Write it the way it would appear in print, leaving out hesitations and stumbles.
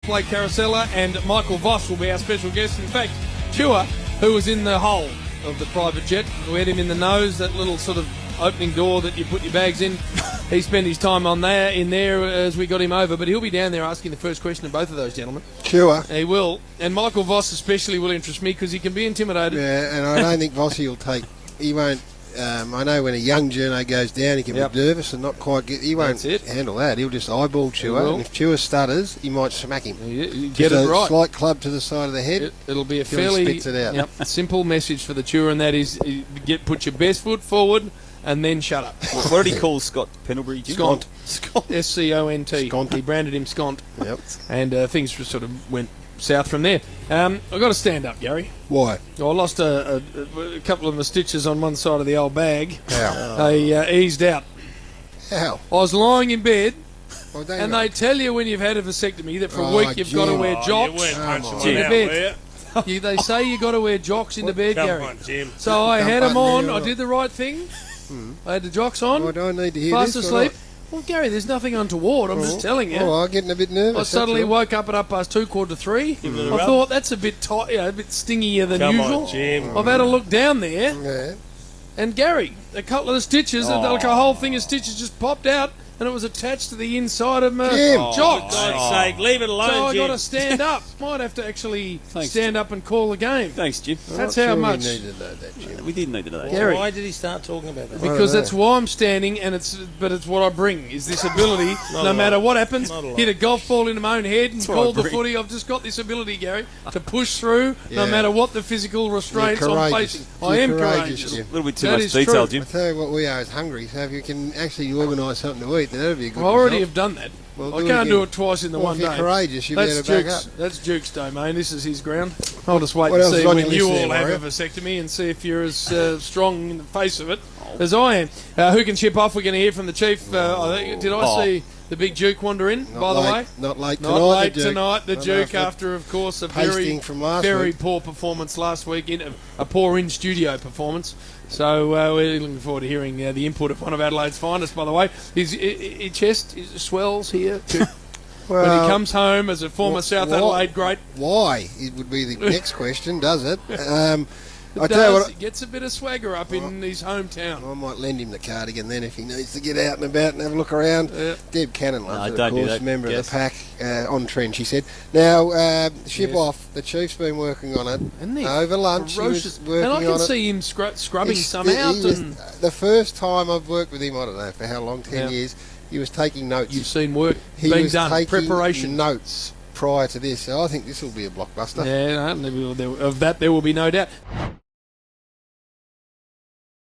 play Caracella, and Michael Voss will be our special guest. In fact, Chua, who was in the hull of the private jet, we had him in the nose, that little sort of opening door that you put your bags in. He spent his time in there as we got him over, but he'll be down there asking the first question of both of those gentlemen. Sure. He will. And Michael Voss especially will interest me because he can be intimidated. Yeah, and I don't think Vossy will take... He won't... I know when a young journo goes down, he can be nervous and not quite get... He won't handle that. He'll just eyeball Chua, and if Chua stutters, he might smack him. Get it right. Slight club to the side of the head. It'll be a fairly spits it out. Simple message for the Chua, and that is put your best foot forward and then shut up. What did he call Scott Pendlebury? Scont. Scont. Scont. He branded him Scont. Yep. And things just sort of went south from there. I've got to stand up, Gary. Why? I lost a couple of my stitches on one side of the old bag. How? They eased out. How? I was lying in bed, and know. they tell you when you've had a vasectomy that for a week you've got to wear Jocks in the bed. They say you got to wear Jocks in the bed, Gary. On, Jim. So I had them on. I did the right thing. I had the Jocks on. I don't need to hear fast this. Asleep. Well, Gary, there's nothing untoward. I'm just telling you. Oh, I'm getting a bit nervous. I suddenly woke up at 3:15. I thought that's a bit tight, a bit stingier than usual. Come on, Jim. I've had a look down there, Yeah. and Gary, a couple of the stitches, like a whole thing of stitches just popped out, and it was attached to the inside of my Jocks. For God's sake, leave it alone, So I Jim. got to stand up. Might have to actually stand up and call the game. Thanks, Jim. That's how much. We needed to know that, Jim. We did need to know that. Gary. Why did he start talking about that? Because that's why I'm standing, and it's what I bring is this ability. No matter what happens, hit a golf ball into my own head and call the footy. I've just got this ability, Gary, to push through no matter what the physical restraints I'm facing. I am courageous. A little bit too much detail, Jim. I tell you what, we are is hungry. So if you can actually organise something to eat, then that'd be a good. I already have done that. Well, I can't do it twice in the one if you're day. courageous, you better back up. That's Duke's day, mate. This is his ground. I'll just wait What and else see is on when your you list all there, have Mario? a vasectomy and see if you're as strong in the face of it as I am. Who can chip off? We're going to hear from the Chief. Did I see the big Duke wander in, by the way? Not late tonight. Not late the Duke. tonight. The Duke, after, of course, a pasting from last very week. poor performance last week, a poor in-studio performance. So we're looking forward to hearing the input of one of Adelaide's finest, by the way. His chest swells here. When he comes home as a former South Adelaide great. Why? It would be the next question, does it? I tell you what, he gets a bit of swagger up in his hometown. I might lend him the cardigan then if he needs to get out and about and have a look around. Deb Cannon loves it, of course, member of the pack, on trend, she said. Now, ship off. The Chief's been working on it over lunch. Ferocious. He was working and I can on see him scrubbing some out. The first time I've worked with him, I don't know for how long, 10 years, he was taking notes. You've seen work He being was done, taking preparation. notes prior to this. So I think this will be a blockbuster. Yeah, of that there will be no doubt.